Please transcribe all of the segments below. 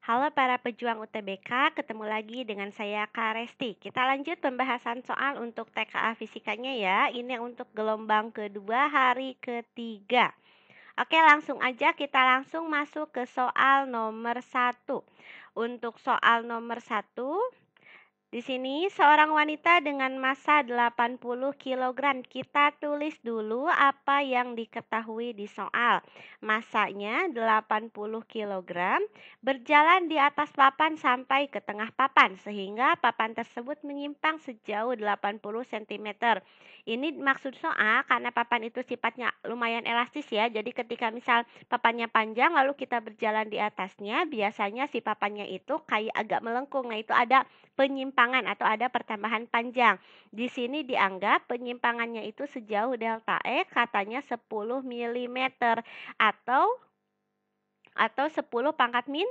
Halo para pejuang UTBK, ketemu lagi dengan saya Kak Resti. Kita lanjut pembahasan soal untuk TKA fisikanya ya. Ini untuk gelombang kedua hari ketiga. Oke, langsung aja kita langsung masuk ke soal nomor satu. Untuk soal nomor satu, di sini seorang wanita dengan massa 80 kilogram. Kita tulis dulu apa yang diketahui di soal. Massanya 80 kilogram, berjalan di atas papan sampai ke tengah papan sehingga papan tersebut menyimpang sejauh 80 cm. Ini maksud soal karena papan itu sifatnya lumayan elastis ya. Jadi ketika misal papannya panjang lalu kita berjalan di atasnya, biasanya si papannya itu kayak agak melengkung. Nah, itu ada penyimpangan atau ada pertambahan panjang. Di sini dianggap penyimpangannya itu sejauh delta X katanya 10 mm atau 10 pangkat min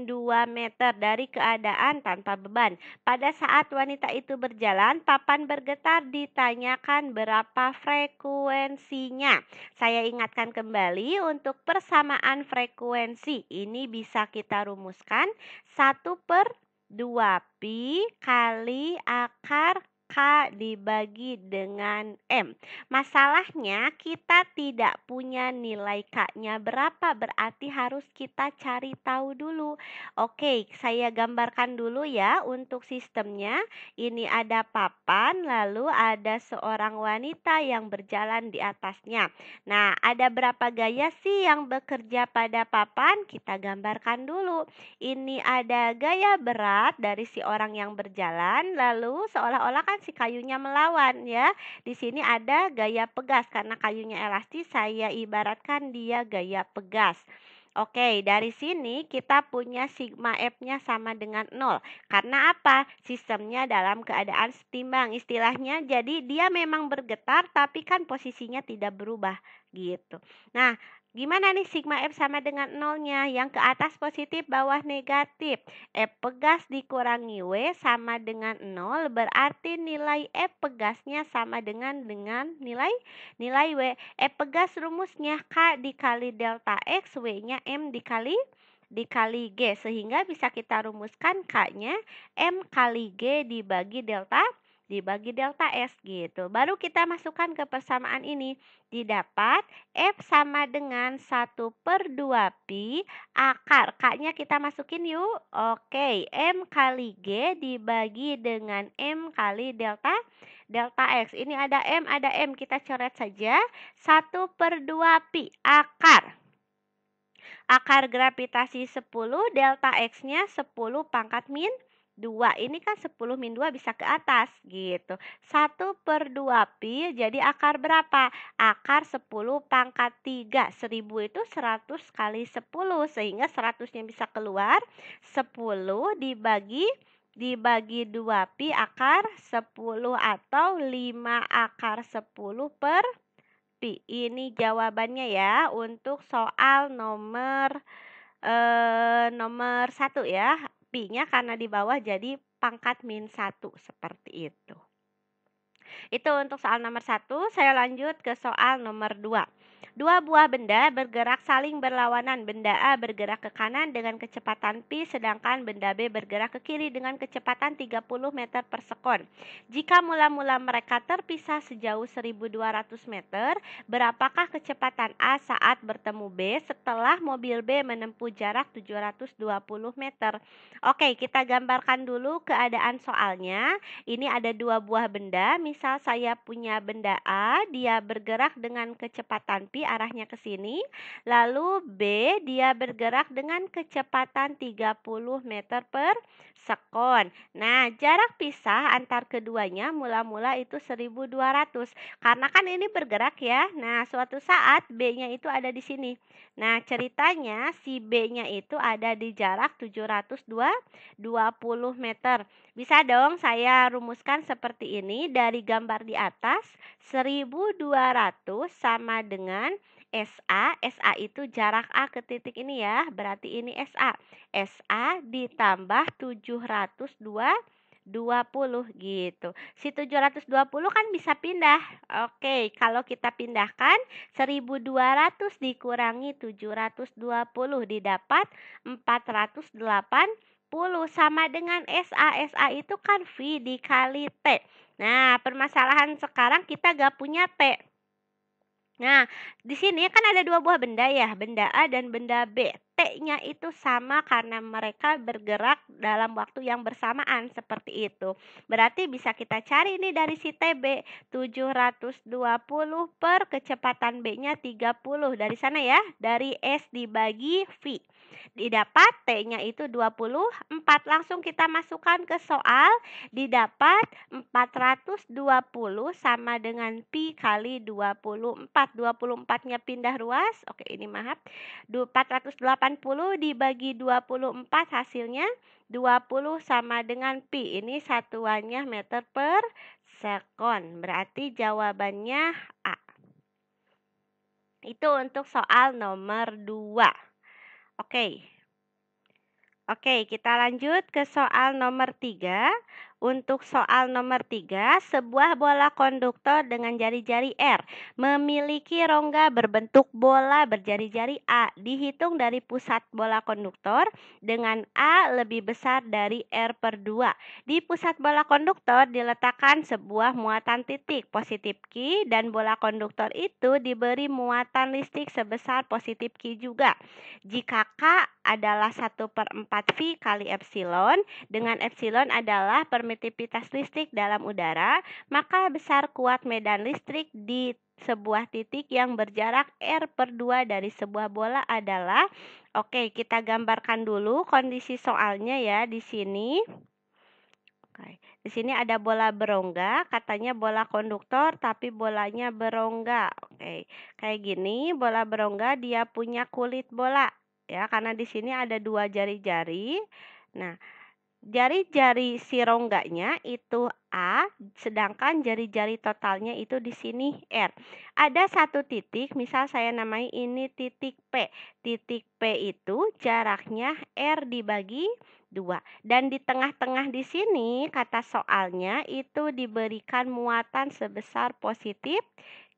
2 meter dari keadaan tanpa beban. Pada saat wanita itu berjalan, papan bergetar, ditanyakan berapa frekuensinya. Saya ingatkan kembali untuk persamaan frekuensi. Ini bisa kita rumuskan 1/2 pi kali akar K dibagi dengan M. Masalahnya kita tidak punya nilai K-nya berapa, berarti harus kita cari tahu dulu. Oke, saya gambarkan dulu ya untuk sistemnya. Ini ada papan, lalu ada seorang wanita yang berjalan di atasnya. Nah, ada berapa gaya sih yang bekerja pada papan? Kita gambarkan dulu. Ini ada gaya berat dari si orang yang berjalan, lalu seolah-olah kan si kayunya melawan ya. Di sini ada gaya pegas karena kayunya elastis, saya ibaratkan dia gaya pegas. Oke, dari sini kita punya sigma F-nya sama dengan 0. Karena apa? Sistemnya dalam keadaan setimbang. Istilahnya jadi dia memang bergetar tapi kan posisinya tidak berubah gitu. Nah, gimana nih sigma F sama dengan 0-nya? Yang ke atas positif, bawah negatif. F pegas dikurangi W sama dengan 0, berarti nilai F pegasnya sama dengan nilai W. F pegas rumusnya K dikali delta X, W-nya M dikali G. Sehingga bisa kita rumuskan K-nya M kali G dibagi delta S gitu. Baru kita masukkan ke persamaan ini. Didapat F sama dengan 1/2 pi akar. K-nya kita masukin yuk. Oke, M kali G dibagi dengan M kali delta X. Ini ada M, kita coret saja. 1/2 pi akar. Akar gravitasi 10, delta X-nya 10 pangkat min 2. Ini kan 10 min 2 bisa ke atas gitu. 1/2 pi jadi akar berapa? Akar 10 pangkat 3. 1000 itu 100 kali 10 sehingga 100-nya bisa keluar. 10 dibagi 2 pi akar 10 atau 5 akar 10 per pi. Ini jawabannya ya untuk soal nomor 1 ya. Pi-nya karena di bawah jadi pangkat min 1 seperti itu. Itu untuk soal nomor 1. Saya lanjut ke soal nomor 2. Dua buah benda bergerak saling berlawanan. Benda A bergerak ke kanan dengan kecepatan pi, sedangkan benda B bergerak ke kiri dengan kecepatan 30 meter per sekon. Jika mula-mula mereka terpisah sejauh 1200 meter, berapakah kecepatan A saat bertemu B setelah mobil B menempuh jarak 720 meter? Oke, kita gambarkan dulu keadaan soalnya. Ini ada dua buah benda. Misal saya punya benda A, dia bergerak dengan kecepatan pi, arahnya ke sini. Lalu B, dia bergerak dengan kecepatan 30 meter per sekon. Nah, jarak pisah antar keduanya mula-mula itu 1200. Karena kan ini bergerak ya. Nah, suatu saat B-nya itu ada di sini. Nah, ceritanya si B-nya itu ada di jarak 720 meter. Bisa dong saya rumuskan seperti ini dari gambar di atas. 1200 sama dengan SA. SA itu jarak A ke titik ini ya. Berarti ini SA. SA ditambah 720 20 gitu. Si 720 kan bisa pindah. Oke, kalau kita pindahkan 1200 dikurangi 720 didapat 480 sama dengan SA. SA itu kan V dikali T. Nah, permasalahan sekarang kita gak punya T. Nah, di sini kan ada dua buah benda ya, benda A dan benda B. T-nya itu sama karena mereka bergerak dalam waktu yang bersamaan seperti itu. Berarti bisa kita cari nih dari si TB 720 per kecepatan B-nya 30. Dari sana ya, dari S dibagi V. Didapat T-nya itu 24. Langsung kita masukkan ke soal. Didapat 420 sama dengan Pi kali 24. 24-nya pindah ruas. Oke, ini maaf. 480 dibagi 24 hasilnya 20 sama dengan Pi. Ini satuannya meter per sekon. Berarti jawabannya A. Itu untuk soal nomor 2. Oke, kita lanjut ke soal nomor 3. Untuk soal nomor 3, sebuah bola konduktor dengan jari-jari R memiliki rongga berbentuk bola berjari-jari A. Dihitung dari pusat bola konduktor dengan A lebih besar dari R/2. Di pusat bola konduktor diletakkan sebuah muatan titik positif Q dan bola konduktor itu diberi muatan listrik sebesar positif Q juga. Jika K adalah 1/4 V kali epsilon, dengan epsilon adalah permitivitas listrik dalam udara, maka besar kuat medan listrik di sebuah titik yang berjarak R/2 dari sebuah bola adalah. Oke, kita gambarkan dulu kondisi soalnya ya di sini. Oke, di sini ada bola berongga, katanya bola konduktor tapi bolanya berongga. Oke, kayak gini, bola berongga dia punya kulit bola ya, karena di sini ada dua jari-jari. Nah, jari-jari si rongganya itu A, sedangkan jari-jari totalnya itu di sini R. Ada satu titik, misal saya namai ini titik P. Titik P itu jaraknya R dibagi 2. Dan di tengah-tengah di sini kata soalnya itu diberikan muatan sebesar positif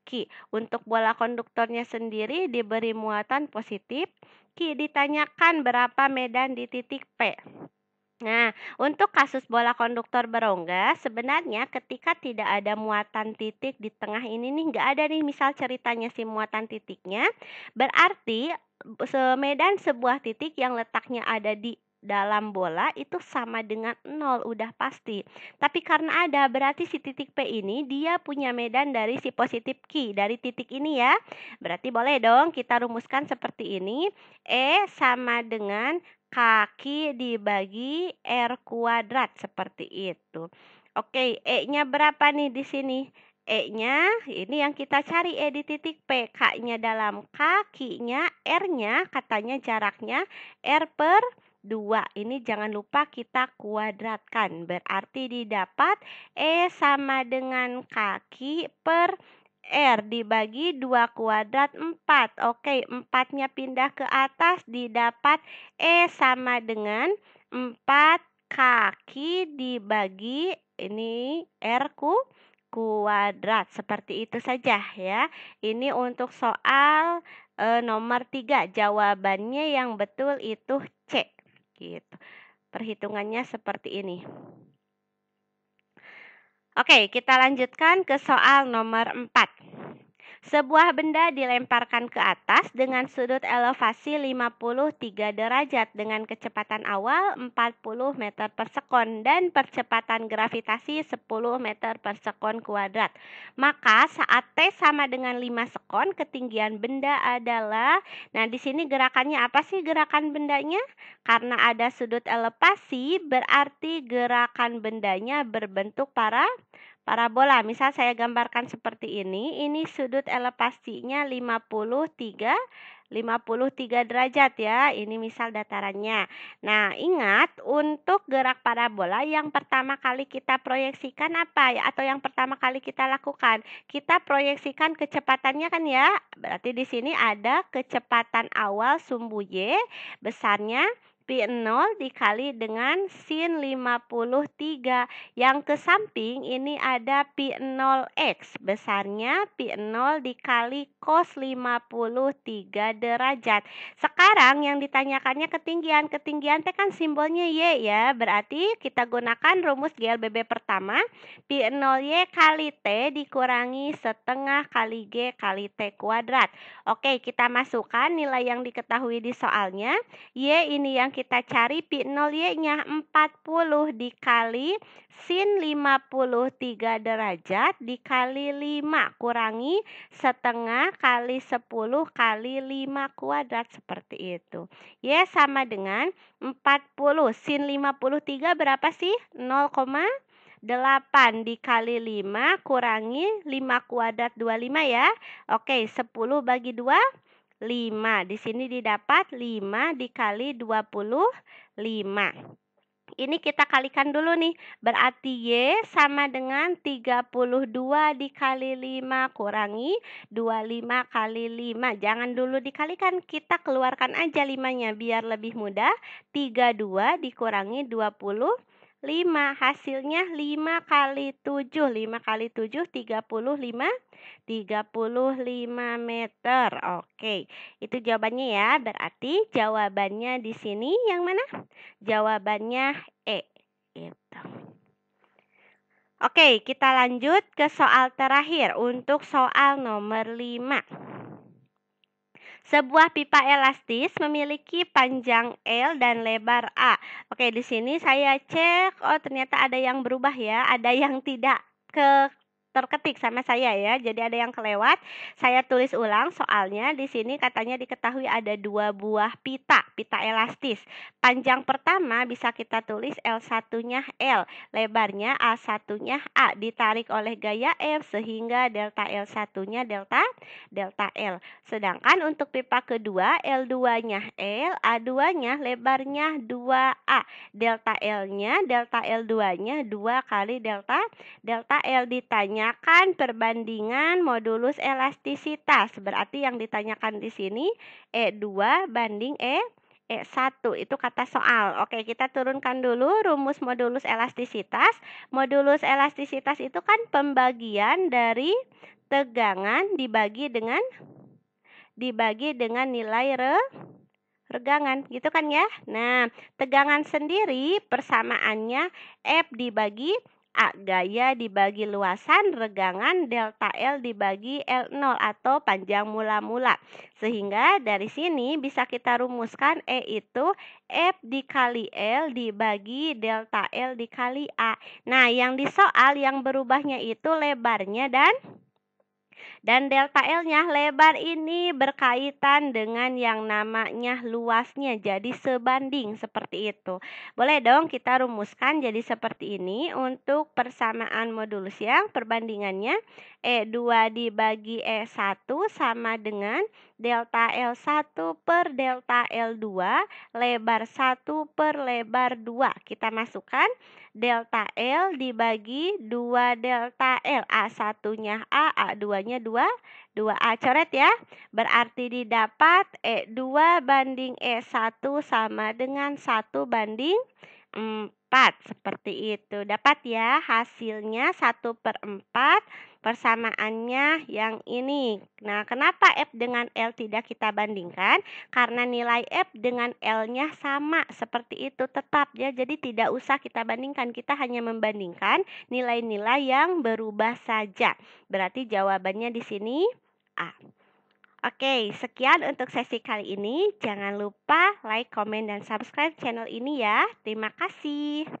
Q. Untuk bola konduktornya sendiri diberi muatan positif Q. Ditanyakan berapa medan di titik P. Nah, untuk kasus bola konduktor berongga, sebenarnya ketika tidak ada muatan titik di tengah ini nih, nggak ada nih misal ceritanya si muatan titiknya, berarti medan sebuah titik yang letaknya ada di dalam bola itu sama dengan 0, udah pasti. Tapi karena ada, berarti si titik P ini dia punya medan dari si positif Q, dari titik ini ya. Berarti boleh dong kita rumuskan seperti ini. E sama dengan kaki dibagi R kuadrat seperti itu. Oke, E-nya berapa nih di sini? E-nya ini yang kita cari E di titik P. K-nya dalam kakinya, R-nya katanya jaraknya R/2. Ini jangan lupa kita kuadratkan. Berarti didapat E sama dengan kaki per R dibagi 2 kuadrat 4. Oke, 4-nya pindah ke atas didapat E sama dengan 4 kaki dibagi ini R kuadrat. Seperti itu saja ya. Ini untuk soal nomor 3. Jawabannya yang betul itu C. Gitu. Perhitungannya seperti ini. Oke, kita lanjutkan ke soal nomor 4. Sebuah benda dilemparkan ke atas dengan sudut elevasi 53 derajat dengan kecepatan awal 40 meter per sekon dan percepatan gravitasi 10 meter per sekon kuadrat. Maka saat T sama dengan 5 sekon, ketinggian benda adalah, nah di sini gerakannya apa sih gerakan bendanya? Karena ada sudut elevasi, berarti gerakan bendanya berbentuk parabola. Misal saya gambarkan seperti ini sudut elevasinya 53 derajat ya. Ini misal datarannya. Nah, ingat untuk gerak parabola yang pertama kali kita proyeksikan apa ya? Atau yang pertama kali kita lakukan? Kita proyeksikan kecepatannya kan ya. Berarti di sini ada kecepatan awal sumbu Y besarnya Pi 0 dikali dengan sin 53. Yang ke samping ini ada pi 0x. Besarnya pi 0 dikali cos 53 derajat. Sekarang yang ditanyakannya ketinggian. Ketinggian teh kan simbolnya Y ya. Berarti kita gunakan rumus GLBB pertama. Pi 0Y kali T dikurangi setengah kali G kali T kuadrat. Oke, kita masukkan nilai yang diketahui di soalnya. Y ini yang kita cari, pi 0Y-nya 40 dikali sin 53 derajat dikali 5 kurangi setengah kali 10 kali 5 kuadrat seperti itu. Y sama dengan 40. Sin 53 berapa sih? 0,8 dikali 5 kurangi 5 kuadrat 25 ya. Oke, 10 bagi 2. 5. Di sini didapat 5 dikali 25. Ini kita kalikan dulu nih. Berarti Y sama dengan 32 dikali 5 kurangi 25 kali 5. Jangan dulu dikalikan, kita keluarkan aja 5-nya biar lebih mudah. 32 dikurangi 25. Hasilnya 5 kali 7. 5 kali 7 35 meter. Oke, itu jawabannya ya. Berarti jawabannya di sini yang mana? Jawabannya E. Gitu. Oke, kita lanjut ke soal terakhir untuk soal nomor 5. Sebuah pipa elastis memiliki panjang L dan lebar A. Oke, di sini saya cek, oh ternyata ada yang berubah ya, ada yang tidak terketik sama saya ya. Jadi ada yang kelewat. Saya tulis ulang soalnya. Di sini katanya diketahui ada 2 buah pita elastis. Panjang pertama bisa kita tulis L1-nya L, lebarnya A1-nya A, ditarik oleh gaya F sehingga delta L1-nya delta L. Sedangkan untuk pipa kedua L2-nya L, A2-nya lebarnya 2A. Delta L-nya, delta L2-nya 2 kali delta L. Ditanyakan perbandingan modulus elastisitas. Berarti yang ditanyakan di sini E2 banding E1. Itu kata soal. Oke, kita turunkan dulu rumus modulus elastisitas. Modulus elastisitas itu kan pembagian dari tegangan dibagi dengan nilai regangan, gitu kan ya. Nah, tegangan sendiri persamaannya F dibagi A, gaya dibagi luasan, regangan delta L dibagi L0 atau panjang mula-mula. Sehingga dari sini bisa kita rumuskan E itu F dikali L dibagi delta L dikali A. Nah, yang di soal yang berubahnya itu lebarnya dan delta L-nya. Lebar ini berkaitan dengan yang namanya luasnya, jadi sebanding seperti itu. Boleh dong kita rumuskan jadi seperti ini untuk persamaan modulus yang perbandingannya E2 dibagi E1 sama dengan delta L1 per delta L2 lebar 1 per lebar 2. Kita masukkan delta L dibagi 2 delta L. A1-nya A, A2-nya 2A. Coret ya. Berarti didapat E2 banding E1 sama dengan 1 banding 4. Seperti itu. Dapat ya hasilnya 1/4. Persamaannya yang ini. Nah, kenapa F dengan L tidak kita bandingkan? Karena nilai F dengan L-nya sama seperti itu tetap ya. Jadi tidak usah kita bandingkan. Kita hanya membandingkan nilai-nilai yang berubah saja. Berarti jawabannya di sini A. Oke, sekian untuk sesi kali ini. Jangan lupa like, komen, dan subscribe channel ini ya. Terima kasih.